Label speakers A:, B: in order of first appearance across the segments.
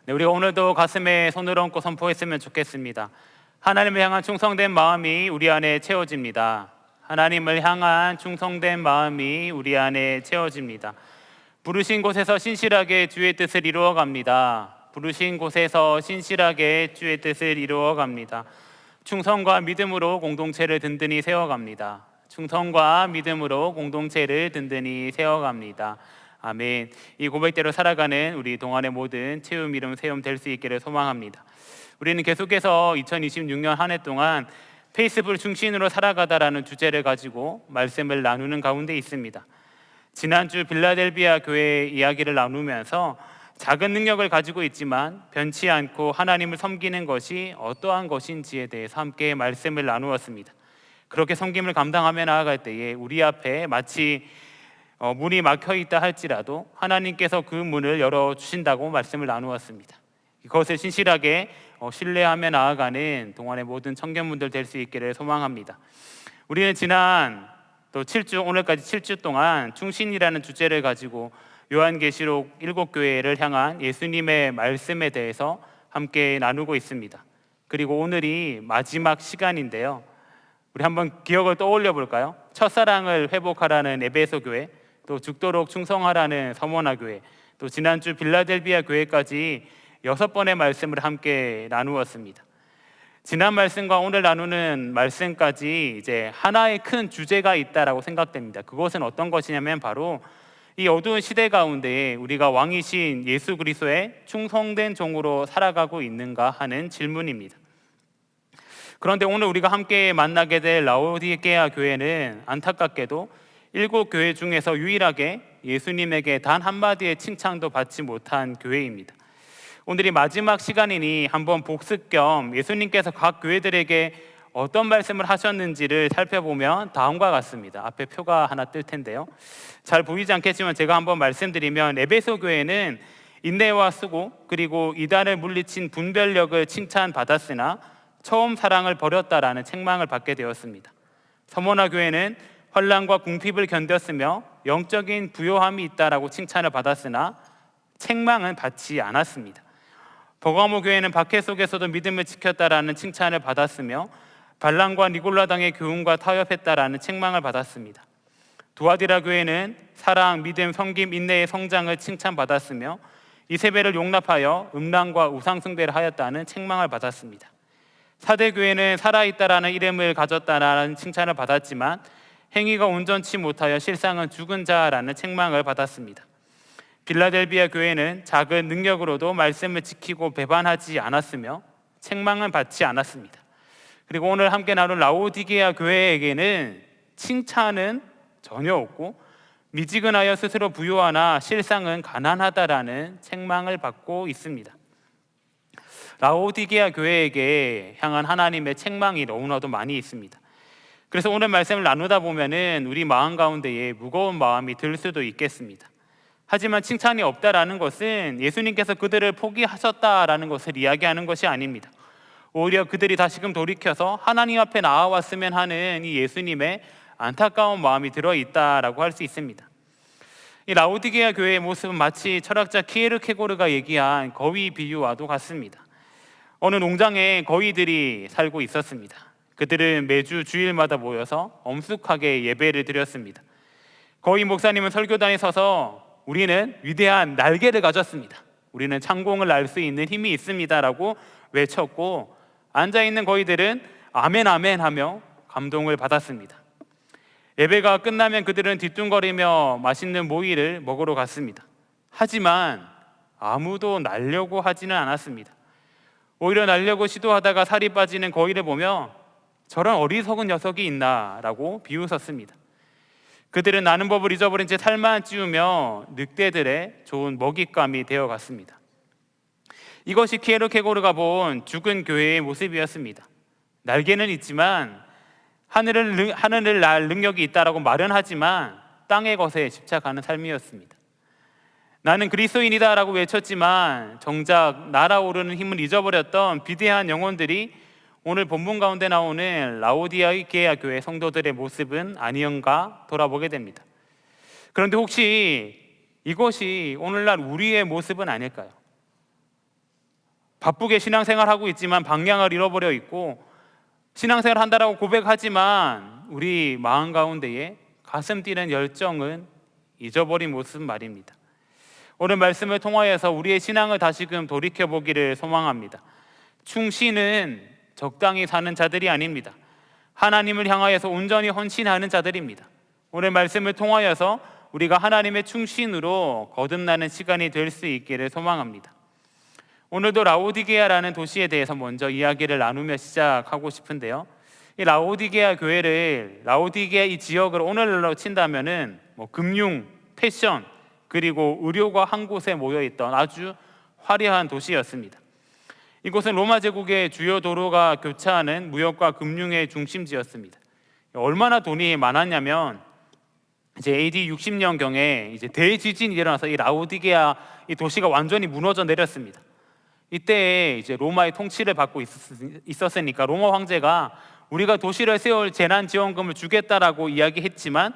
A: 네, 우리가 오늘도 가슴에 손을 얹고 선포했으면 좋겠습니다. 하나님을 향한 충성된 마음이 우리 안에 채워집니다. 하나님을 향한 충성된 마음이 우리 안에 채워집니다. 부르신 곳에서 신실하게 주의 뜻을 이루어갑니다. 부르신 곳에서 신실하게 주의 뜻을 이루어갑니다. 충성과 믿음으로 공동체를 든든히 세워갑니다. 충성과 믿음으로 공동체를 든든히 세워갑니다. 아멘. 이 고백대로 살아가는 우리 동안의 모든 채움, 이름, 세움 될 수 있기를 소망합니다. 우리는 계속해서 2026년 한 해 동안 페이스북 중심으로 살아가다라는 주제를 가지고 말씀을 나누는 가운데 있습니다. 지난주 빌라델비아 교회 이야기를 나누면서 작은 능력을 가지고 있지만 변치 않고 하나님을 섬기는 것이 어떠한 것인지에 대해서 함께 말씀을 나누었습니다. 그렇게 섬김을 감당하며 나아갈 때에 우리 앞에 마치 문이 막혀 있다 할지라도 하나님께서 그 문을 열어주신다고 말씀을 나누었습니다. 그것을 신실하게 신뢰하며 나아가는 동안의 모든 청년분들 될 수 있기를 소망합니다. 우리는 지난 또 7주, 오늘까지 7주 동안 충신이라는 주제를 가지고 요한계시록 7교회를 향한 예수님의 말씀에 대해서 함께 나누고 있습니다. 그리고 오늘이 마지막 시간인데요, 우리 한번 기억을 떠올려 볼까요? 첫사랑을 회복하라는 에베소 교회, 또 죽도록 충성하라는 서머나 교회, 또 지난주 빌라델비아 교회까지 6번의 말씀을 함께 나누었습니다. 지난 말씀과 오늘 나누는 말씀까지 이제 하나의 큰 주제가 있다라고 생각됩니다. 그것은 어떤 것이냐면 바로 이 어두운 시대 가운데 우리가 왕이신 예수 그리스도의 충성된 종으로 살아가고 있는가 하는 질문입니다. 그런데 오늘 우리가 함께 만나게 될 라오디게아 교회는 안타깝게도 7교회 중에서 유일하게 예수님에게 단 한마디의 칭찬도 받지 못한 교회입니다. 오늘이 마지막 시간이니 한번 복습 겸 예수님께서 각 교회들에게 어떤 말씀을 하셨는지를 살펴보면 다음과 같습니다. 앞에 표가 하나 뜰 텐데요, 잘 보이지 않겠지만 제가 한번 말씀드리면 에베소 교회는 인내와 수고 그리고 이단을 물리친 분별력을 칭찬받았으나 처음 사랑을 버렸다라는 책망을 받게 되었습니다. 서머나 교회는 환난과 궁핍을 견뎠으며 영적인 부요함이 있다라고 칭찬을 받았으나 책망은 받지 않았습니다. 버가모 교회는 박해 속에서도 믿음을 지켰다라는 칭찬을 받았으며 발람과 니골라당의 교훈과 타협했다라는 책망을 받았습니다. 두아디라 교회는 사랑, 믿음, 섬김, 인내의 성장을 칭찬받았으며 이세벨을 용납하여 음란과 우상숭배를 하였다는 책망을 받았습니다. 사대 교회는 살아있다라는 이름을 가졌다라는 칭찬을 받았지만 행위가 온전치 못하여 실상은 죽은 자라는 책망을 받았습니다. 빌라델비아 교회는 작은 능력으로도 말씀을 지키고 배반하지 않았으며 책망은 받지 않았습니다. 그리고 오늘 함께 나눌 라오디게아 교회에게는 칭찬은 전혀 없고 미지근하여 스스로 부요하나 실상은 가난하다라는 책망을 받고 있습니다. 라오디게아 교회에게 향한 하나님의 책망이 너무나도 많이 있습니다. 그래서 오늘 말씀을 나누다 보면은 우리 마음 가운데에 무거운 마음이 들 수도 있겠습니다. 하지만 칭찬이 없다라는 것은 예수님께서 그들을 포기하셨다라는 것을 이야기하는 것이 아닙니다. 오히려 그들이 다시금 돌이켜서 하나님 앞에 나아왔으면 하는 이 예수님의 안타까운 마음이 들어있다라고 할 수 있습니다. 이 라오디게아 교회의 모습은 마치 철학자 키에르케고르가 얘기한 거위 비유와도 같습니다. 어느 농장에 거위들이 살고 있었습니다. 그들은 매주 주일마다 모여서 엄숙하게 예배를 드렸습니다. 거위 목사님은 설교단에 서서 우리는 위대한 날개를 가졌습니다, 우리는 창공을 날 수 있는 힘이 있습니다 라고 외쳤고 앉아있는 거위들은 아멘 아멘 하며 감동을 받았습니다. 예배가 끝나면 그들은 뒤뚱거리며 맛있는 모이를 먹으러 갔습니다. 하지만 아무도 날려고 하지는 않았습니다. 오히려 날려고 시도하다가 살이 빠지는 거위를 보며 저런 어리석은 녀석이 있나 라고 비웃었습니다. 그들은 나는 법을 잊어버린 채 살만 찌우며 늑대들의 좋은 먹잇감이 되어갔습니다. 이것이 키에르케고르가 본 죽은 교회의 모습이었습니다. 날개는 있지만 하늘을 날 능력이 있다라고 말은 하지만 땅의 것에 집착하는 삶이었습니다. 나는 그리스도인이다 라고 외쳤지만 정작 날아오르는 힘을 잊어버렸던 비대한 영혼들이 오늘 본문 가운데 나오는 라오디게아 교회 성도들의 모습은 아니었는가 돌아보게 됩니다. 그런데 혹시 이것이 오늘날 우리의 모습은 아닐까요? 바쁘게 신앙생활하고 있지만 방향을 잃어버려 있고, 신앙생활 한다라고 고백하지만 우리 마음 가운데에 가슴 뛰는 열정은 잊어버린 모습 말입니다. 오늘 말씀을 통하여서 우리의 신앙을 다시금 돌이켜보기를 소망합니다. 충신은 적당히 사는 자들이 아닙니다. 하나님을 향하여서 온전히 헌신하는 자들입니다. 오늘 말씀을 통하여서 우리가 하나님의 충신으로 거듭나는 시간이 될 수 있기를 소망합니다. 오늘도 라오디게아라는 도시에 대해서 먼저 이야기를 나누며 시작하고 싶은데요. 이 라오디게아 교회를, 라오디게아 이 지역을 오늘날로 친다면은 금융, 패션, 그리고 의료가 한 곳에 모여있던 아주 화려한 도시였습니다. 이곳은 로마 제국의 주요 도로가 교차하는 무역과 금융의 중심지였습니다. 얼마나 돈이 많았냐면 이제 AD 60년경에 이제 대지진이 일어나서 이 라오디게아 이 도시가 완전히 무너져 내렸습니다. 이때 이제 로마의 통치를 받고 있었으니까 로마 황제가 우리가 도시를 세울 재난지원금을 주겠다라고 이야기했지만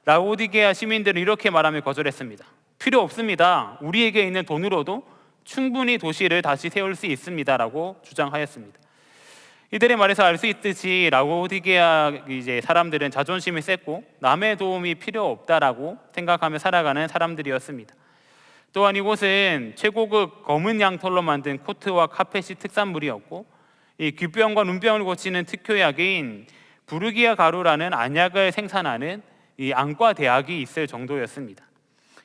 A: 라오디게아 시민들은 이렇게 말하며 거절했습니다. 필요 없습니다. 우리에게 있는 돈으로도 충분히 도시를 다시 세울 수 있습니다라고 주장하였습니다. 이들의 말에서 알 수 있듯이 라오디게아 이제 사람들은 자존심이 셌고 남의 도움이 필요 없다라고 생각하며 살아가는 사람들이었습니다. 또한 이곳은 최고급 검은 양털로 만든 코트와 카펫이 특산물이었고, 이 귀병과 눈병을 고치는 특효약인 부르기아 가루라는 안약을 생산하는 이 안과 대학이 있을 정도였습니다.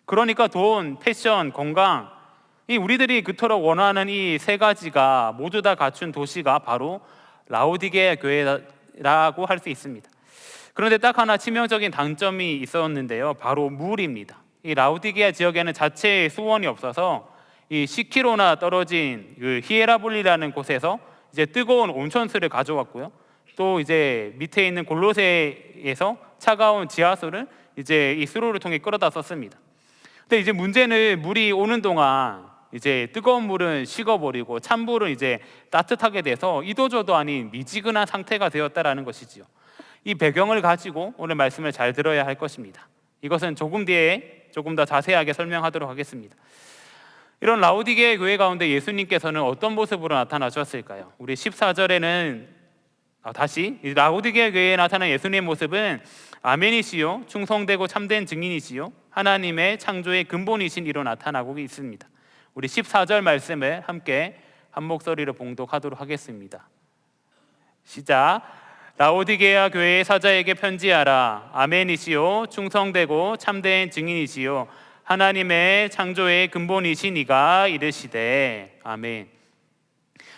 A: 그러니까 돈, 패션, 건강, 이 우리들이 그토록 원하는 이 세 가지가 모두 다 갖춘 도시가 바로 라오디게아 교회라고 할 수 있습니다. 그런데 딱 하나 치명적인 단점이 있었는데요, 바로 물입니다. 이 라오디게아 지역에는 자체의 수원이 없어서 이 10km나 떨어진 그 히에라볼리라는 곳에서 이제 뜨거운 온천수를 가져왔고요. 또 이제 밑에 있는 골로새에서 차가운 지하수를 이제 이 수로를 통해 끌어다 썼습니다. 근데 이제 문제는 물이 오는 동안 이제 뜨거운 물은 식어버리고 찬물은 이제 따뜻하게 돼서 이도저도 아닌 미지근한 상태가 되었다라는 것이지요. 이 배경을 가지고 오늘 말씀을 잘 들어야 할 것입니다. 이것은 조금 뒤에 조금 더 자세하게 설명하도록 하겠습니다. 이런 라오디게아 교회 가운데 예수님께서는 어떤 모습으로 나타나셨을까요? 우리 14절에는 다시 라오디게아 교회에 나타난 예수님의 모습은 아멘이시요 충성되고 참된 증인이시요 하나님의 창조의 근본이신 이로 나타나고 있습니다. 우리 14절 말씀을 함께 한 목소리로 봉독하도록 하겠습니다. 시작. 라오디게아 교회의 사자에게 편지하라. 아멘이시요 충성되고 참된 증인이시요 하나님의 창조의 근본이신 이가 이르시되. 아멘.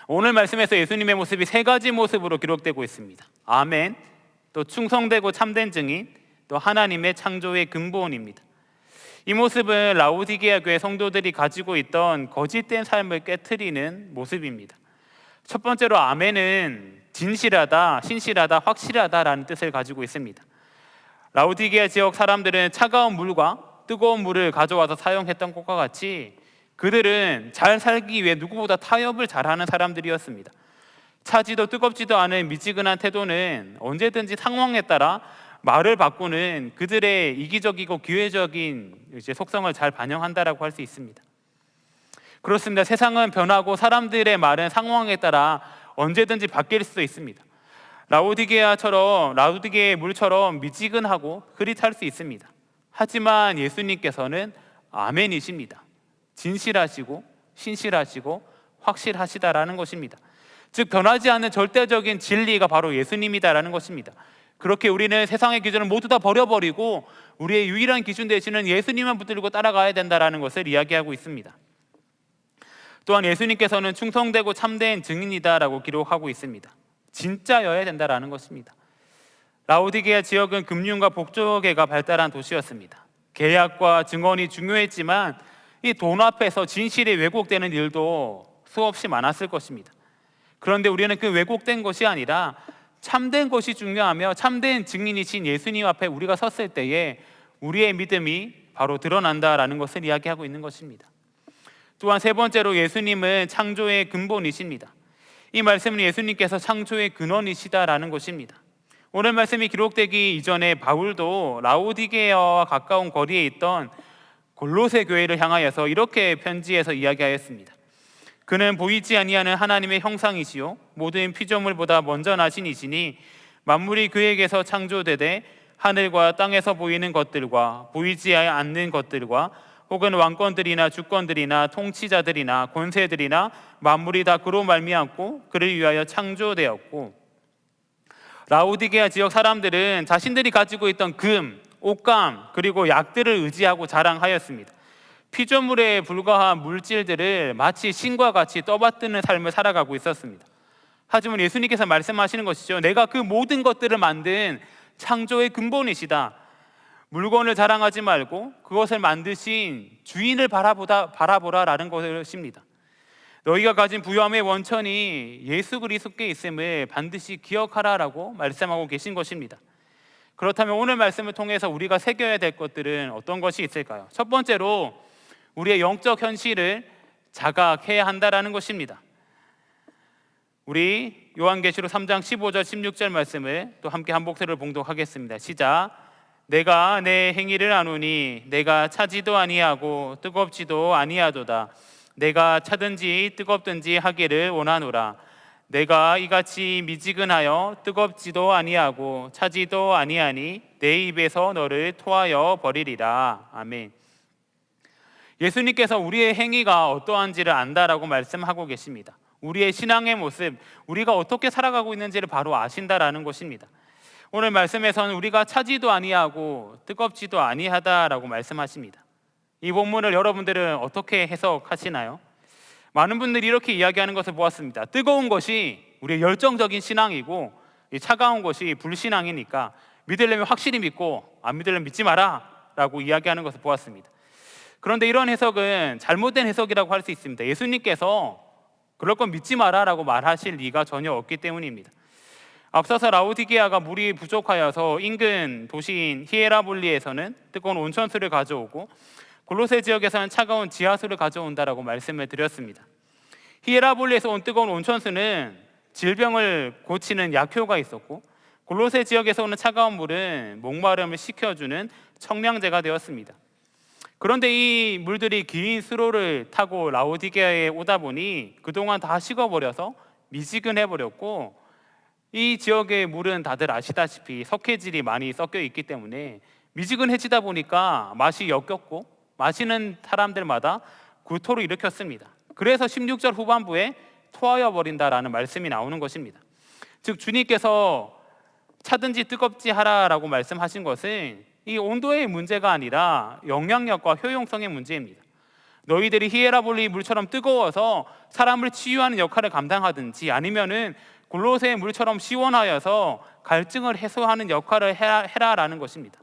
A: 오늘 말씀에서 예수님의 모습이 세 가지 모습으로 기록되고 있습니다. 아멘, 또 충성되고 참된 증인, 또 하나님의 창조의 근본입니다. 이 모습은 라오디게아 교회 성도들이 가지고 있던 거짓된 삶을 깨트리는 모습입니다. 첫 번째로 아멘은 진실하다, 신실하다, 확실하다라는 뜻을 가지고 있습니다. 라오디게아 지역 사람들은 차가운 물과 뜨거운 물을 가져와서 사용했던 것과 같이 그들은 잘 살기 위해 누구보다 타협을 잘하는 사람들이었습니다. 차지도 뜨겁지도 않은 미지근한 태도는 언제든지 상황에 따라 말을 바꾸는 그들의 이기적이고 기회적인 속성을 잘 반영한다라고 할 수 있습니다. 그렇습니다. 세상은 변하고 사람들의 말은 상황에 따라 언제든지 바뀔 수도 있습니다. 라오디게아의 물처럼 미지근하고 흐릿할 수 있습니다. 하지만 예수님께서는 아멘이십니다. 진실하시고 신실하시고 확실하시다라는 것입니다. 즉 변하지 않는 절대적인 진리가 바로 예수님이다라는 것입니다. 그렇게 우리는 세상의 기준을 모두 다 버려버리고 우리의 유일한 기준 되시는 예수님만 붙들고 따라가야 된다라는 것을 이야기하고 있습니다. 또한 예수님께서는 충성되고 참된 증인이다라고 기록하고 있습니다. 진짜여야 된다라는 것입니다. 라오디게아 지역은 금융과 복조계가 발달한 도시였습니다. 계약과 증언이 중요했지만 이 돈 앞에서 진실이 왜곡되는 일도 수없이 많았을 것입니다. 그런데 우리는 그 왜곡된 것이 아니라 참된 것이 중요하며 참된 증인이신 예수님 앞에 우리가 섰을 때에 우리의 믿음이 바로 드러난다라는 것을 이야기하고 있는 것입니다. 또한 세 번째로 예수님은 창조의 근본이십니다. 이 말씀은 예수님께서 창조의 근원이시다라는 것입니다. 오늘 말씀이 기록되기 이전에 바울도 라오디게아와 가까운 거리에 있던 골로새 교회를 향하여서 이렇게 편지에서 이야기하였습니다. 그는 보이지 아니하는 하나님의 형상이시요 모든 피조물보다 먼저 나신 이시니 만물이 그에게서 창조되되 하늘과 땅에서 보이는 것들과 보이지 않는 것들과 혹은 왕권들이나 주권들이나 통치자들이나 권세들이나 만물이 다 그로 말미암고 그를 위하여 창조되었고. 라오디게아 지역 사람들은 자신들이 가지고 있던 금, 옷감 그리고 약들을 의지하고 자랑하였습니다. 피조물에 불과한 물질들을 마치 신과 같이 떠받드는 삶을 살아가고 있었습니다. 하지만 예수님께서 말씀하시는 것이죠. 내가 그 모든 것들을 만든 창조의 근본이시다. 물건을 자랑하지 말고 그것을 만드신 주인을 바라보라라는 것입니다. 너희가 가진 부유함의 원천이 예수 그리스도께 있음을 반드시 기억하라라고 말씀하고 계신 것입니다. 그렇다면 오늘 말씀을 통해서 우리가 새겨야 될 것들은 어떤 것이 있을까요? 첫 번째로 우리의 영적 현실을 자각해야 한다라는 것입니다. 우리 요한계시록 3장 15절 16절 말씀을 또 함께 한 목소리로 봉독하겠습니다. 시작. 내가 내 행위를 아노니 내가 차지도 아니하고 뜨겁지도 아니하도다. 내가 차든지 뜨겁든지 하기를 원하노라. 내가 이같이 미지근하여 뜨겁지도 아니하고 차지도 아니하니 내 입에서 너를 토하여 버리리라. 아멘. 예수님께서 우리의 행위가 어떠한지를 안다라고 말씀하고 계십니다. 우리의 신앙의 모습, 우리가 어떻게 살아가고 있는지를 바로 아신다라는 것입니다. 오늘 말씀에서는 우리가 차지도 아니하고 뜨겁지도 아니하다라고 말씀하십니다. 이 본문을 여러분들은 어떻게 해석하시나요? 많은 분들이 이렇게 이야기하는 것을 보았습니다. 뜨거운 것이 우리의 열정적인 신앙이고 차가운 것이 불신앙이니까 믿으려면 확실히 믿고 안 믿으려면 믿지 마라 라고 이야기하는 것을 보았습니다. 그런데 이런 해석은 잘못된 해석이라고 할 수 있습니다. 예수님께서 그럴 건 믿지 마라 라고 말하실 리가 전혀 없기 때문입니다. 앞서서 라오디게아가 물이 부족하여서 인근 도시인 히에라볼리에서는 뜨거운 온천수를 가져오고 골로새 지역에서는 차가운 지하수를 가져온다라고 말씀을 드렸습니다. 히에라볼리에서 온 뜨거운 온천수는 질병을 고치는 약효가 있었고 골로새 지역에서 오는 차가운 물은 목마름을 식혀주는 청량제가 되었습니다. 그런데 이 물들이 긴 수로를 타고 라오디게아에 오다 보니 그동안 다 식어버려서 미지근해버렸고 이 지역의 물은 다들 아시다시피 석회질이 많이 섞여 있기 때문에 미지근해지다 보니까 맛이 역겹고 마시는 사람들마다 구토를 일으켰습니다. 그래서 16절 후반부에 토하여 버린다라는 말씀이 나오는 것입니다. 즉 주님께서 차든지 뜨겁지 하라라고 말씀하신 것은 이 온도의 문제가 아니라 영향력과 효용성의 문제입니다. 너희들이 히에라볼리 물처럼 뜨거워서 사람을 치유하는 역할을 감당하든지 아니면은 골로새의 물처럼 시원하여서 갈증을 해소하는 역할을 해라라는 것입니다.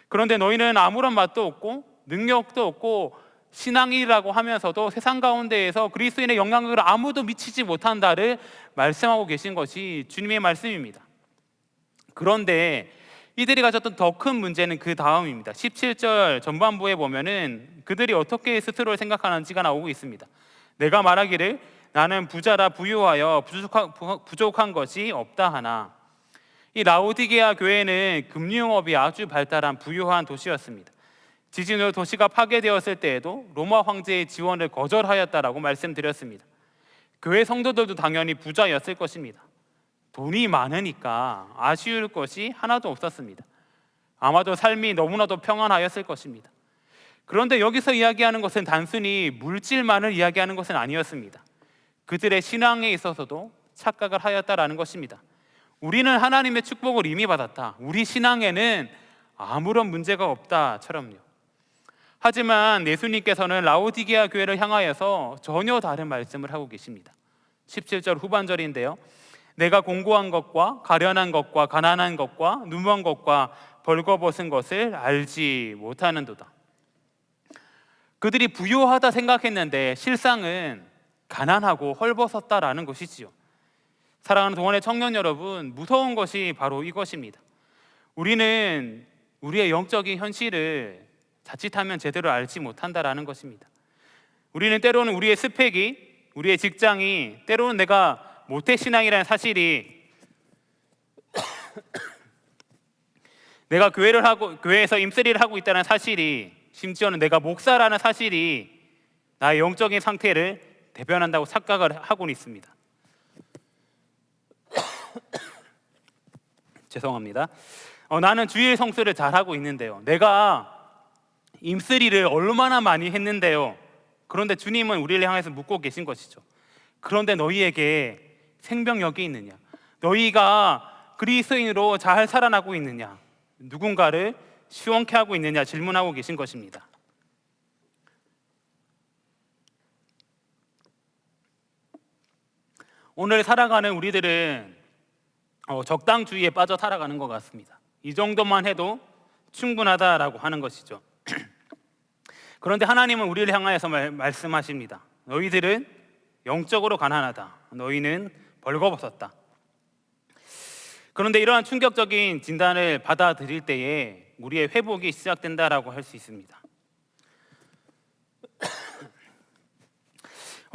A: 그런데 너희는 아무런 맛도 없고 능력도 없고 신앙이라고 하면서도 세상 가운데에서 그리스도인의 영향력을 아무도 미치지 못한다를 말씀하고 계신 것이 주님의 말씀입니다. 그런데 이들이 가졌던 더 큰 문제는 그 다음입니다. 17절 전반부에 보면은 그들이 어떻게 스스로를 생각하는지가 나오고 있습니다. 내가 말하기를 나는 부자라 부유하여 부족한 것이 없다 하나. 이 라오디게아 교회는 금융업이 아주 발달한 부유한 도시였습니다. 지진 후 도시가 파괴되었을 때에도 로마 황제의 지원을 거절하였다라고 말씀드렸습니다. 교회 성도들도 당연히 부자였을 것입니다. 돈이 많으니까 아쉬울 것이 하나도 없었습니다. 아마도 삶이 너무나도 평안하였을 것입니다. 그런데 여기서 이야기하는 것은 단순히 물질만을 이야기하는 것은 아니었습니다. 그들의 신앙에 있어서도 착각을 하였다라는 것입니다. 우리는 하나님의 축복을 이미 받았다. 우리 신앙에는 아무런 문제가 없다처럼요. 하지만 예수님께서는 라오디게아 교회를 향하여서 전혀 다른 말씀을 하고 계십니다. 17절 후반절인데요. 내가 공고한 것과 가련한 것과 가난한 것과 누먼 것과 벌거벗은 것을 알지 못하는도다. 그들이 부유하다 생각했는데 실상은 가난하고 헐벗었다라는 것이지요. 사랑하는 동안의 청년 여러분, 무서운 것이 바로 이것입니다. 우리는 우리의 영적인 현실을 자칫하면 제대로 알지 못한다라는 것입니다. 우리는 때로는 우리의 스펙이, 우리의 직장이, 때로는 내가 모태신앙이라는 사실이 내가 교회에서 임쓰리를 하고 있다는 사실이, 심지어는 내가 목사라는 사실이 나의 영적인 상태를 대변한다고 착각을 하고 있습니다. 죄송합니다. 나는 주일 성수를 잘하고 있는데요, 내가 임쓰리를 얼마나 많이 했는데요, 그런데 주님은 우리를 향해서 묻고 계신 것이죠. 그런데 너희에게 생명력이 있느냐? 너희가 그리스도인으로 잘 살아나고 있느냐? 누군가를 시원케 하고 있느냐 질문하고 계신 것입니다. 오늘 살아가는 우리들은 적당주의에 빠져 살아가는 것 같습니다. 이 정도만 해도 충분하다라고 하는 것이죠. 그런데 하나님은 우리를 향하여서 말씀하십니다. 너희들은 영적으로 가난하다. 너희는 벌거벗었다. 그런데 이러한 충격적인 진단을 받아들일 때에 우리의 회복이 시작된다라고 할 수 있습니다.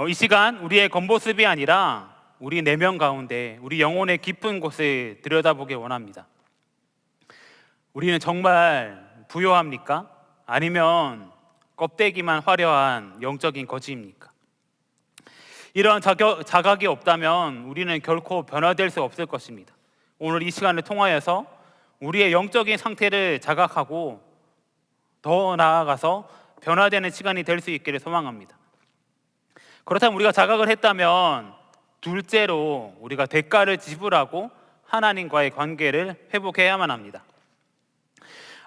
A: 이 시간 우리의 겉모습이 아니라 우리 내면 가운데 우리 영혼의 깊은 곳을 들여다보길 원합니다. 우리는 정말 부요합니까? 아니면 껍데기만 화려한 영적인 거지입니까? 이러한 자각이 없다면 우리는 결코 변화될 수 없을 것입니다. 오늘 이 시간을 통하여서 우리의 영적인 상태를 자각하고 더 나아가서 변화되는 시간이 될 수 있기를 소망합니다. 그렇다면 우리가 자각을 했다면 둘째로 우리가 대가를 지불하고 하나님과의 관계를 회복해야만 합니다.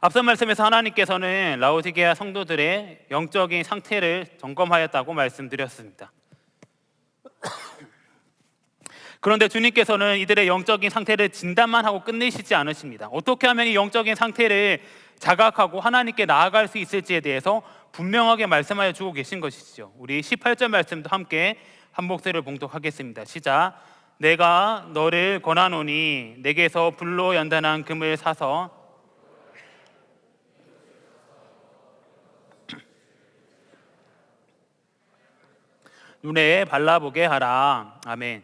A: 앞선 말씀에서 하나님께서는 라오디게아 성도들의 영적인 상태를 점검하였다고 말씀드렸습니다. 그런데 주님께서는 이들의 영적인 상태를 진단만 하고 끝내시지 않으십니다. 어떻게 하면 이 영적인 상태를 자각하고 하나님께 나아갈 수 있을지에 대해서 분명하게 말씀하여 주고 계신 것이죠. 우리 18절 말씀도 함께 한 목소리를 봉독하겠습니다. 시작. 내가 너를 권하노니 내게서 불로 연단한 금을 사서 눈에 발라보게 하라. 아멘.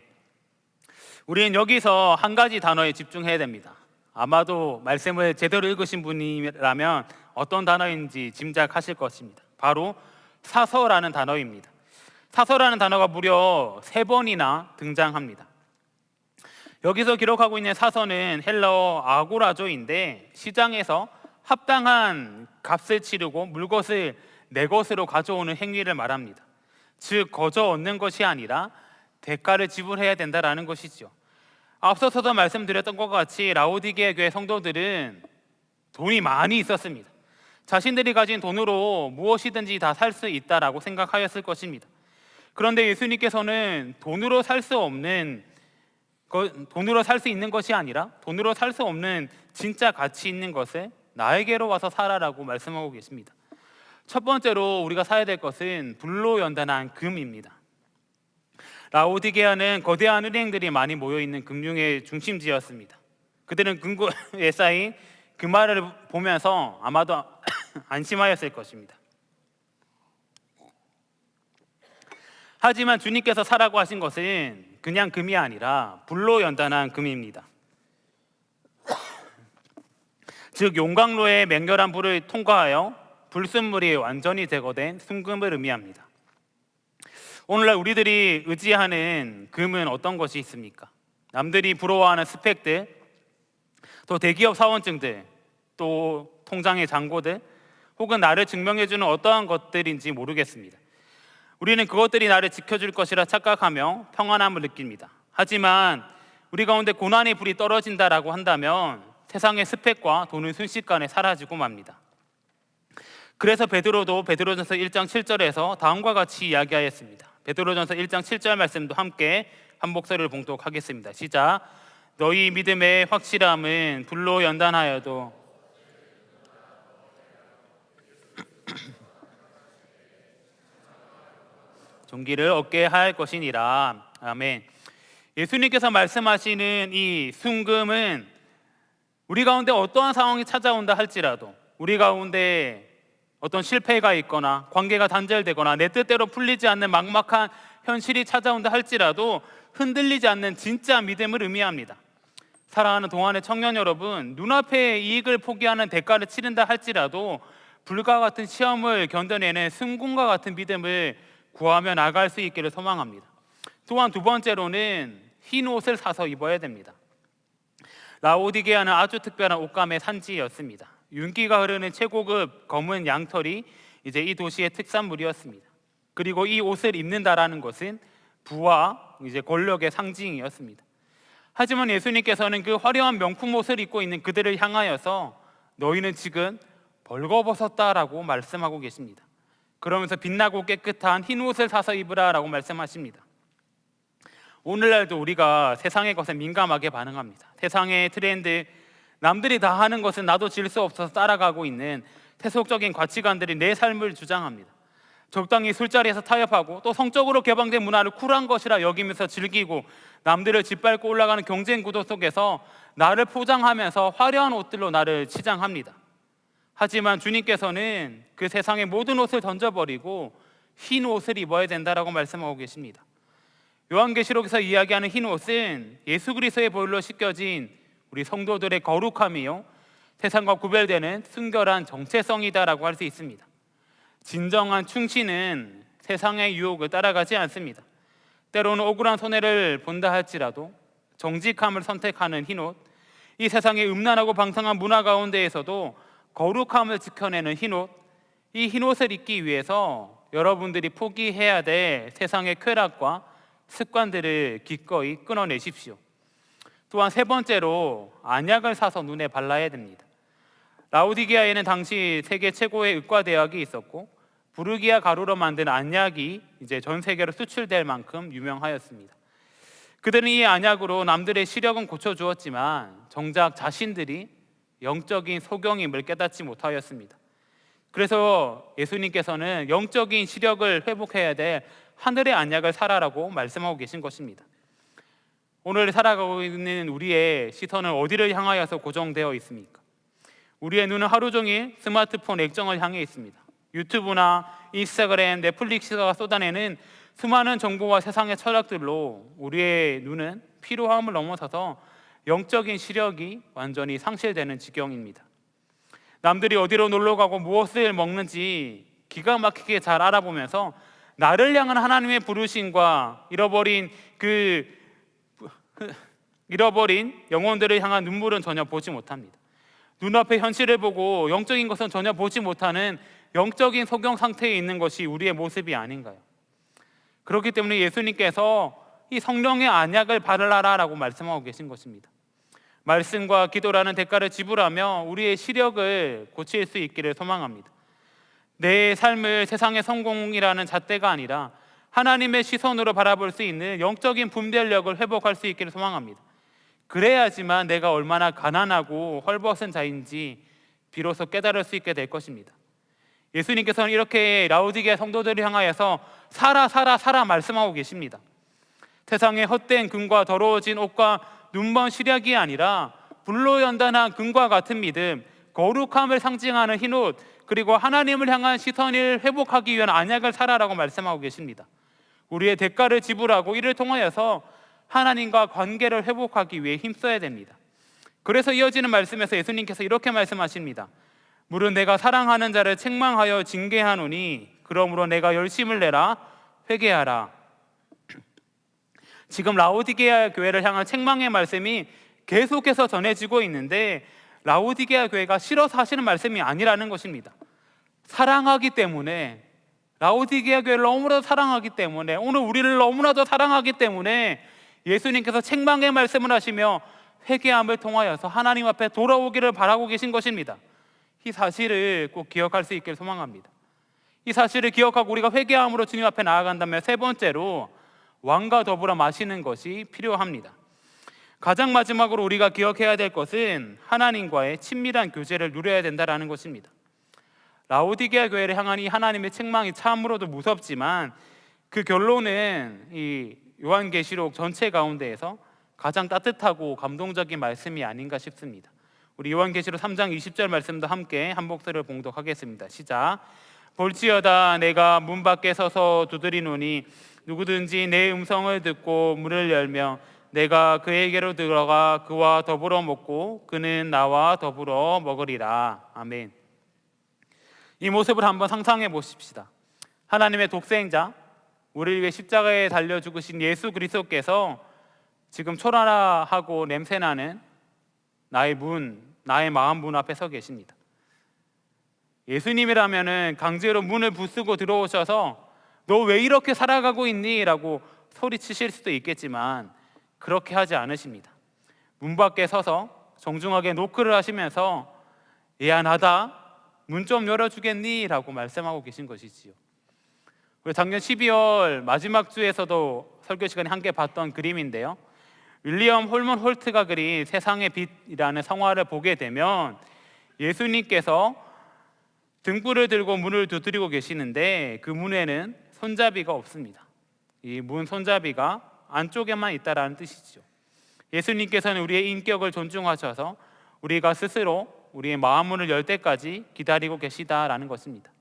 A: 우리는 여기서 한 가지 단어에 집중해야 됩니다. 아마도 말씀을 제대로 읽으신 분이라면 어떤 단어인지 짐작하실 것입니다. 바로 사서라는 단어입니다. 사서라는 단어가 무려 3번이나 등장합니다. 여기서 기록하고 있는 사서는 헬라어 아고라조인데 시장에서 합당한 값을 치르고 물것을 내 것으로 가져오는 행위를 말합니다. 즉 거저 얻는 것이 아니라 대가를 지불해야 된다라는 것이죠. 앞서서도 말씀드렸던 것 같이 라오디게아 교회 성도들은 돈이 많이 있었습니다. 자신들이 가진 돈으로 무엇이든지 다 살 수 있다라고 생각하였을 것입니다. 그런데 예수님께서는 돈으로 살 수 있는 것이 아니라 돈으로 살 수 없는 진짜 가치 있는 것을 나에게로 와서 살아라고 말씀하고 계십니다. 첫 번째로 우리가 사야 될 것은 불로 연단한 금입니다. 라오디게아는 거대한 은행들이 많이 모여있는 금융의 중심지였습니다. 그들은 금고에 쌓인 금화를 보면서 아마도 안심하였을 것입니다. 하지만 주님께서 사라고 하신 것은 그냥 금이 아니라 불로 연단한 금입니다. 즉 용광로의 맹렬한 불을 통과하여 불순물이 완전히 제거된 순금을 의미합니다. 오늘날 우리들이 의지하는 금은 어떤 것이 있습니까? 남들이 부러워하는 스펙들, 또 대기업 사원증들, 또 통장의 잔고들, 혹은 나를 증명해주는 어떠한 것들인지 모르겠습니다. 우리는 그것들이 나를 지켜줄 것이라 착각하며 평안함을 느낍니다. 하지만 우리 가운데 고난의 불이 떨어진다라고 한다면 세상의 스펙과 돈은 순식간에 사라지고 맙니다. 그래서 베드로도 베드로전서 1장 7절에서 다음과 같이 이야기하였습니다. 베드로전서 1장 7절 말씀도 함께 한 목소리를 봉독하겠습니다. 시작. 너희 믿음의 확실함은 불로 연단하여도 종기를 얻게 할 것이니라. 아멘. 예수님께서 말씀하시는 이 순금은 우리 가운데 어떠한 상황이 찾아온다 할지라도, 우리 가운데 어떤 실패가 있거나 관계가 단절되거나 내 뜻대로 풀리지 않는 막막한 현실이 찾아온다 할지라도 흔들리지 않는 진짜 믿음을 의미합니다. 사랑하는 동안의 청년 여러분, 눈앞의 이익을 포기하는 대가를 치른다 할지라도 불과 같은 시험을 견뎌내는 순금과 같은 믿음을 구하며 나갈 수 있기를 소망합니다. 또한 두 번째로는 흰 옷을 사서 입어야 됩니다. 라오디게아는 아주 특별한 옷감의 산지였습니다. 윤기가 흐르는 최고급 검은 양털이 이제 이 도시의 특산물이었습니다. 그리고 이 옷을 입는다라는 것은 부와 이제 권력의 상징이었습니다. 하지만 예수님께서는 그 화려한 명품 옷을 입고 있는 그들을 향하여서 너희는 지금 벌거벗었다라고 말씀하고 계십니다. 그러면서 빛나고 깨끗한 흰 옷을 사서 입으라라고 말씀하십니다. 오늘날도 우리가 세상의 것에 민감하게 반응합니다. 세상의 트렌드, 남들이 다 하는 것은 나도 질 수 없어서 따라가고 있는 세속적인 가치관들이 내 삶을 주장합니다. 적당히 술자리에서 타협하고 또 성적으로 개방된 문화를 쿨한 것이라 여기면서 즐기고 남들을 짓밟고 올라가는 경쟁 구도 속에서 나를 포장하면서 화려한 옷들로 나를 치장합니다. 하지만 주님께서는 그 세상의 모든 옷을 던져버리고 흰 옷을 입어야 된다라고 말씀하고 계십니다. 요한계시록에서 이야기하는 흰 옷은 예수 그리스도의 보혈로 씻겨진 우리 성도들의 거룩함이요, 세상과 구별되는 순결한 정체성이다라고 할 수 있습니다. 진정한 충신은 세상의 유혹을 따라가지 않습니다. 때로는 억울한 손해를 본다 할지라도 정직함을 선택하는 흰옷, 이 세상의 음란하고 방탕한 문화 가운데에서도 거룩함을 지켜내는 흰옷, 이 흰옷을 입기 위해서 여러분들이 포기해야 될 세상의 쾌락과 습관들을 기꺼이 끊어내십시오. 또한 세 번째로 안약을 사서 눈에 발라야 됩니다. 라오디게아에는 당시 세계 최고의 의과대학이 있었고 부르기아 가루로 만든 안약이 이제 전 세계로 수출될 만큼 유명하였습니다. 그들은 이 안약으로 남들의 시력은 고쳐주었지만 정작 자신들이 영적인 소경임을 깨닫지 못하였습니다. 그래서 예수님께서는 영적인 시력을 회복해야 될 하늘의 안약을 사라라고 말씀하고 계신 것입니다. 오늘 살아가고 있는 우리의 시선은 어디를 향하여서 고정되어 있습니까? 우리의 눈은 하루 종일 스마트폰 액정을 향해 있습니다. 유튜브나 인스타그램, 넷플릭스가 쏟아내는 수많은 정보와 세상의 철학들로 우리의 눈은 피로함을 넘어서서 영적인 시력이 완전히 상실되는 지경입니다. 남들이 어디로 놀러가고 무엇을 먹는지 기가 막히게 잘 알아보면서 나를 향한 하나님의 부르심과 잃어버린 영혼들을 향한 눈물은 전혀 보지 못합니다. 눈앞의 현실을 보고 영적인 것은 전혀 보지 못하는 영적인 소경 상태에 있는 것이 우리의 모습이 아닌가요? 그렇기 때문에 예수님께서 이 성령의 안약을 바르라라고 말씀하고 계신 것입니다. 말씀과 기도라는 대가를 지불하며 우리의 시력을 고칠 수 있기를 소망합니다. 내 삶을 세상의 성공이라는 잣대가 아니라 하나님의 시선으로 바라볼 수 있는 영적인 분별력을 회복할 수 있기를 소망합니다. 그래야지만 내가 얼마나 가난하고 헐벗은 자인지 비로소 깨달을 수 있게 될 것입니다. 예수님께서는 이렇게 라오디게아 성도들을 향하여서 살아 말씀하고 계십니다. 세상의 헛된 금과 더러워진 옷과 눈먼 시력이 아니라 불로 연단한 금과 같은 믿음, 거룩함을 상징하는 흰옷, 그리고 하나님을 향한 시선을 회복하기 위한 안약을 사라라고 말씀하고 계십니다. 우리의 대가를 지불하고 이를 통하여서 하나님과 관계를 회복하기 위해 힘써야 됩니다. 그래서 이어지는 말씀에서 예수님께서 이렇게 말씀하십니다. 물은 내가 사랑하는 자를 책망하여 징계하노니 그러므로 내가 열심을 내라 회개하라. 지금 라오디게아 교회를 향한 책망의 말씀이 계속해서 전해지고 있는데 라오디게아 교회가 싫어서 하시는 말씀이 아니라는 것입니다. 사랑하기 때문에, 라오디게아 교회를 너무나도 사랑하기 때문에, 오늘 우리를 너무나도 사랑하기 때문에 예수님께서 책망의 말씀을 하시며 회개함을 통하여서 하나님 앞에 돌아오기를 바라고 계신 것입니다. 이 사실을 꼭 기억할 수 있기를 소망합니다. 이 사실을 기억하고 우리가 회개함으로 주님 앞에 나아간다면 세 번째로 왕과 더불어 마시는 것이 필요합니다. 가장 마지막으로 우리가 기억해야 될 것은 하나님과의 친밀한 교제를 누려야 된다는 것입니다. 라오디게아 교회를 향한 이 하나님의 책망이 참으로도 무섭지만 그 결론은 이 요한계시록 전체 가운데에서 가장 따뜻하고 감동적인 말씀이 아닌가 싶습니다. 우리 요한계시록 3장 20절 말씀도 함께 한 목소리를 봉독하겠습니다. 시작. 볼지어다 내가 문 밖에 서서 두드리노니 누구든지 내 음성을 듣고 문을 열며 내가 그에게로 들어가 그와 더불어 먹고 그는 나와 더불어 먹으리라. 아멘. 이 모습을 한번 상상해 보십시다. 하나님의 독생자, 우리를 위해 십자가에 달려 죽으신 예수 그리스도께서 지금 초라하고 냄새나는 나의 마음 문 앞에 서 계십니다. 예수님이라면은 강제로 문을 부수고 들어오셔서 너 왜 이렇게 살아가고 있니? 라고 소리치실 수도 있겠지만 그렇게 하지 않으십니다. 문 밖에 서서 정중하게 노크를 하시면서 얘야 나다, 문 좀 열어주겠니? 라고 말씀하고 계신 것이지요. 우리 작년 12월 마지막 주에서도 설교 시간에 함께 봤던 그림인데요, 윌리엄 홀먼 홀트가 그린 세상의 빛이라는 성화를 보게 되면 예수님께서 등불을 들고 문을 두드리고 계시는데 그 문에는 손잡이가 없습니다. 이 문 손잡이가 안쪽에만 있다라는 뜻이죠. 예수님께서는 우리의 인격을 존중하셔서 우리가 스스로 우리의 마음 문을 열 때까지 기다리고 계시다라는 것입니다.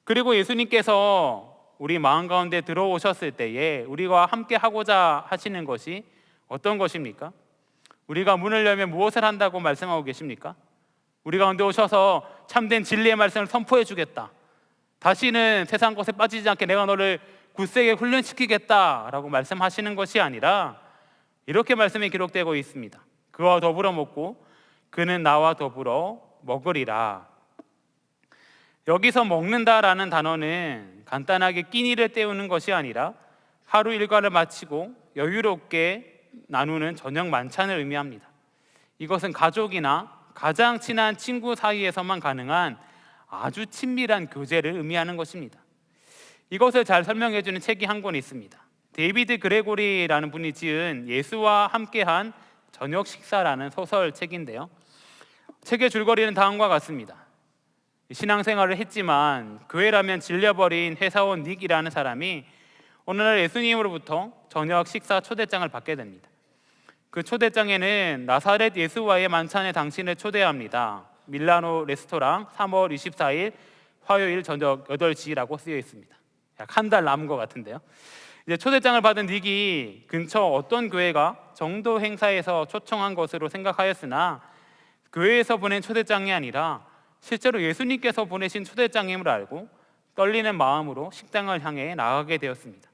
A: 그리고 예수님께서 우리 마음 가운데 들어오셨을 때에 우리와 함께 하고자 하시는 것이 어떤 것입니까? 우리가 문을 열면 무엇을 한다고 말씀하고 계십니까? 우리 가운데 오셔서 참된 진리의 말씀을 선포해 주겠다, 다시는 세상 것에 빠지지 않게 내가 너를 굳세게 훈련시키겠다라고 말씀하시는 것이 아니라 이렇게 말씀이 기록되고 있습니다. 그와 더불어 먹고 그는 나와 더불어 먹으리라. 여기서 먹는다라는 단어는 간단하게 끼니를 때우는 것이 아니라 하루 일과를 마치고 여유롭게 나누는 저녁 만찬을 의미합니다. 이것은 가족이나 가장 친한 친구 사이에서만 가능한 아주 친밀한 교제를 의미하는 것입니다. 이것을 잘 설명해 주는 책이 한 권 있습니다. 데이비드 그레고리라는 분이 지은 예수와 함께한 저녁 식사라는 소설책인데요, 책의 줄거리는 다음과 같습니다. 신앙생활을 했지만 교회라면 질려버린 회사원 닉이라는 사람이 어느 날 예수님으로부터 저녁 식사 초대장을 받게 됩니다. 그 초대장에는 나사렛 예수와의 만찬에 당신을 초대합니다. 밀라노 레스토랑 3월 24일 화요일 저녁 8시라고 쓰여 있습니다. 약 한 달 남은 것 같은데요. 이제 초대장을 받은 닉이 근처 어떤 교회가 정도 행사에서 초청한 것으로 생각하였으나 교회에서 보낸 초대장이 아니라 실제로 예수님께서 보내신 초대장임을 알고 떨리는 마음으로 식당을 향해 나가게 되었습니다.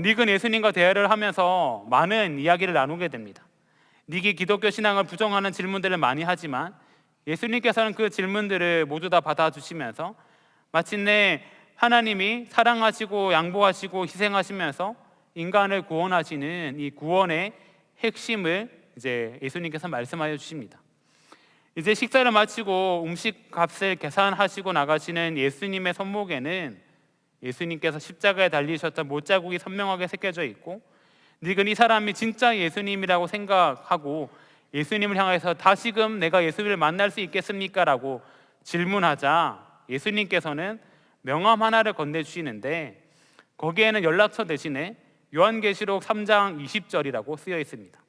A: 닉은 예수님과 대화를 하면서 많은 이야기를 나누게 됩니다. 닉이 기독교 신앙을 부정하는 질문들을 많이 하지만 예수님께서는 그 질문들을 모두 다 받아주시면서 마침내 하나님이 사랑하시고 양보하시고 희생하시면서 인간을 구원하시는 이 구원의 핵심을 이제 예수님께서 말씀하여 주십니다. 이제 식사를 마치고 음식 값을 계산하시고 나가시는 예수님의 손목에는 예수님께서 십자가에 달리셨던 못자국이 선명하게 새겨져 있고, 닉은 이 사람이 진짜 예수님이라고 생각하고 예수님을 향해서 다시금 내가 예수를 만날 수 있겠습니까? 라고 질문하자 예수님께서는 명함 하나를 건네주시는데 거기에는 연락처 대신에 요한계시록 3장 20절이라고 쓰여 있습니다.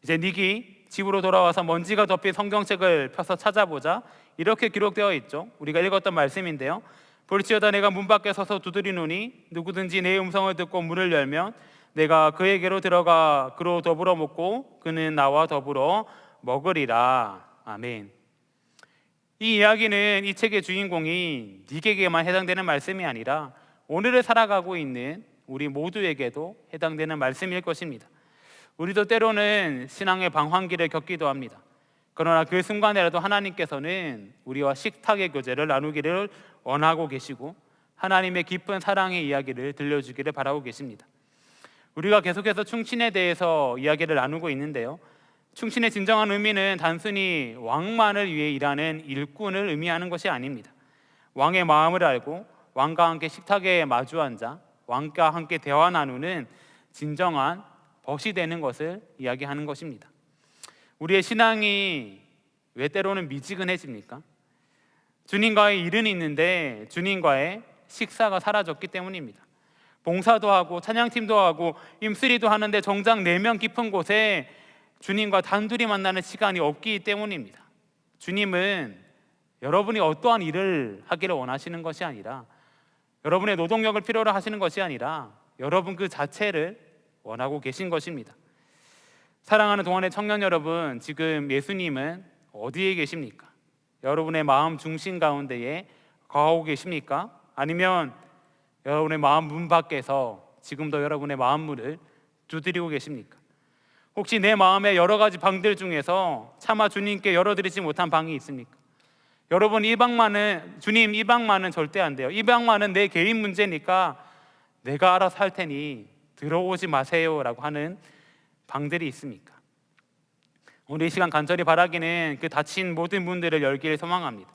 A: 이제 닉이 집으로 돌아와서 먼지가 덮인 성경책을 펴서 찾아보자 이렇게 기록되어 있죠. 우리가 읽었던 말씀인데요, 볼지어다 내가 문 밖에 서서 두드리노니 누구든지 내 음성을 듣고 문을 열면 내가 그에게로 들어가 그로 더불어 먹고 그는 나와 더불어 먹으리라. 아멘. 이 이야기는 이 책의 주인공이 닉에게만 해당되는 말씀이 아니라 오늘을 살아가고 있는 우리 모두에게도 해당되는 말씀일 것입니다. 우리도 때로는 신앙의 방황기를 겪기도 합니다. 그러나 그 순간에라도 하나님께서는 우리와 식탁의 교제를 나누기를 원하고 계시고 하나님의 깊은 사랑의 이야기를 들려주기를 바라고 계십니다. 우리가 계속해서 충신에 대해서 이야기를 나누고 있는데요, 충신의 진정한 의미는 단순히 왕만을 위해 일하는 일꾼을 의미하는 것이 아닙니다. 왕의 마음을 알고 왕과 함께 식탁에 마주 앉아 왕과 함께 대화 나누는 진정한 벗이 되는 것을 이야기하는 것입니다. 우리의 신앙이 왜 때로는 미지근해집니까? 주님과의 일은 있는데 주님과의 식사가 사라졌기 때문입니다. 봉사도 하고 찬양팀도 하고 임쓰리도 하는데 정작 내면 깊은 곳에 주님과 단둘이 만나는 시간이 없기 때문입니다. 주님은 여러분이 어떠한 일을 하기를 원하시는 것이 아니라, 여러분의 노동력을 필요로 하시는 것이 아니라 여러분 그 자체를 원하고 계신 것입니다. 사랑하는 동안의 청년 여러분, 지금 예수님은 어디에 계십니까? 여러분의 마음 중심 가운데에 거하고 계십니까? 아니면 여러분의 마음 문 밖에서 지금도 여러분의 마음 문을 두드리고 계십니까? 혹시 내 마음의 여러 가지 방들 중에서 차마 주님께 열어드리지 못한 방이 있습니까? 여러분, 이 방만은, 주님 이 방만은 절대 안 돼요. 이 방만은 내 개인 문제니까 내가 알아서 할 테니 들어오지 마세요 라고 하는 방들이 있습니까? 오늘 이 시간 간절히 바라기는 그 닫힌 모든 문들을 열기를 소망합니다.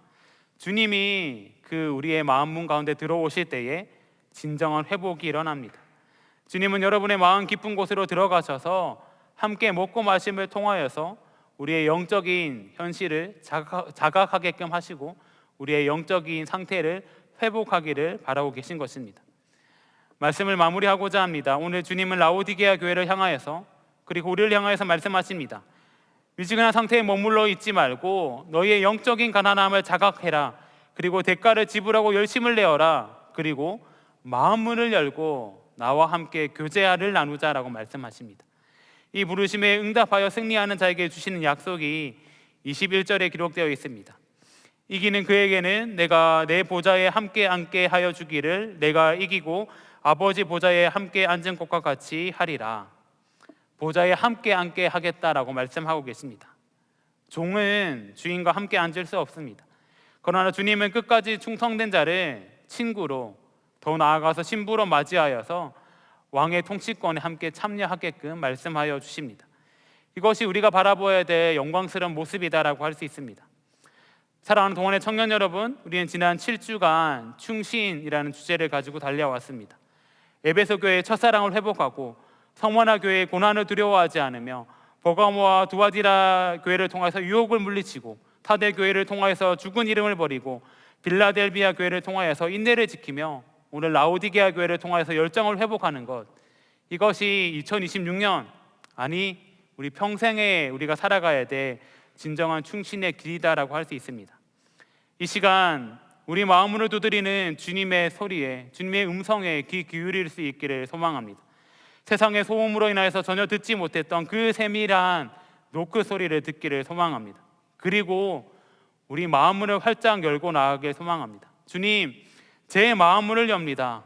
A: 주님이 그 우리의 마음 문 가운데 들어오실 때에 진정한 회복이 일어납니다. 주님은 여러분의 마음 깊은 곳으로 들어가셔서 함께 먹고 마심을 통하여서 우리의 영적인 현실을 자각하게끔 하시고 우리의 영적인 상태를 회복하기를 바라고 계신 것입니다. 말씀을 마무리하고자 합니다. 오늘 주님은 라오디게아 교회를 향하여서 그리고 우리를 향하여서 말씀하십니다. 미지근한 상태에 머물러 있지 말고 너희의 영적인 가난함을 자각해라. 그리고 대가를 지불하고 열심을 내어라. 그리고 마음 문을 열고 나와 함께 교제를 나누자라고 말씀하십니다. 이 부르심에 응답하여 승리하는 자에게 주시는 약속이 21절에 기록되어 있습니다. 이기는 그에게는 내가 내 보좌에 함께 앉게 하여 주기를 내가 이기고 아버지 보좌에 함께 앉은 것과 같이 하리라. 보좌에 함께 앉게 하겠다라고 말씀하고 계십니다. 종은 주인과 함께 앉을 수 없습니다. 그러나 주님은 끝까지 충성된 자를 친구로, 더 나아가서 신부로 맞이하여서 왕의 통치권에 함께 참여하게끔 말씀하여 주십니다. 이것이 우리가 바라보아야 될 영광스러운 모습이다라고 할 수 있습니다. 사랑하는 동안의 청년 여러분, 우리는 지난 7주간 충신이라는 주제를 가지고 달려왔습니다. 에베소 교회의 첫사랑을 회복하고 성만화 교회의 고난을 두려워하지 않으며 버가모와 두아디라 교회를 통해서 유혹을 물리치고 타데 교회를 통해서 죽은 이름을 버리고 빌라델비아 교회를 통하여서 인내를 지키며 오늘 라오디게아 교회를 통해서 열정을 회복하는 것, 이것이 2026년, 아니 우리 평생에 우리가 살아가야 될 진정한 충신의 길이다라고 할 수 있습니다. 이 시간 우리 마음으로 두드리는 주님의 소리에, 주님의 음성에 귀 기울일 수 있기를 소망합니다. 세상의 소음으로 인하여서 전혀 듣지 못했던 그 세밀한 노크 소리를 듣기를 소망합니다. 그리고 우리 마음문을 활짝 열고 나가길 소망합니다. 주님, 제 마음문을 엽니다.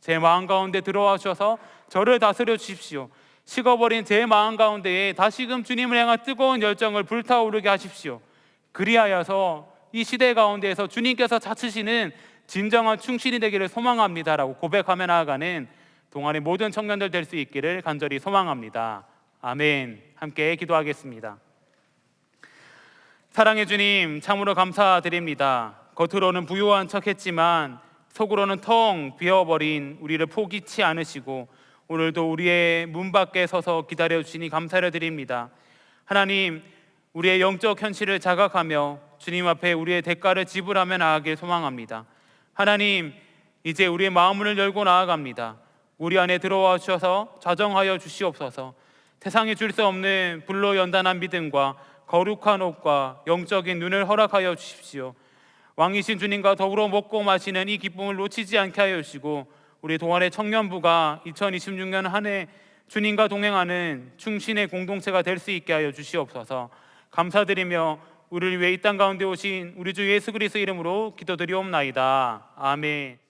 A: 제 마음 가운데 들어와 주셔서 저를 다스려 주십시오. 식어버린 제 마음 가운데에 다시금 주님을 향한 뜨거운 열정을 불타오르게 하십시오. 그리하여서 이 시대 가운데에서 주님께서 찾으시는 진정한 충신이 되기를 소망합니다라고 고백하며 나아가는 동안의 모든 청년들 될 수 있기를 간절히 소망합니다. 아멘. 함께 기도하겠습니다. 사랑의 주님, 참으로 감사드립니다. 겉으로는 부유한 척했지만 속으로는 텅 비어버린 우리를 포기치 않으시고 오늘도 우리의 문 밖에 서서 기다려 주시니 감사를 드립니다. 하나님, 우리의 영적 현실을 자각하며 주님 앞에 우리의 대가를 지불하며 나아가길 소망합니다. 하나님, 이제 우리의 마음을 열고 나아갑니다. 우리 안에 들어와 주셔서 좌정하여 주시옵소서. 세상에 줄 수 없는 불로 연단한 믿음과 거룩한 옷과 영적인 눈을 허락하여 주십시오. 왕이신 주님과 더불어 먹고 마시는 이 기쁨을 놓치지 않게 하여 주시고 우리 동아래 청년부가 2026년 한 해 주님과 동행하는 충신의 공동체가 될 수 있게 하여 주시옵소서. 감사드리며 우리를 위해 이 땅 가운데 오신 우리 주 예수 그리스도 이름으로 기도드리옵나이다. 아멘.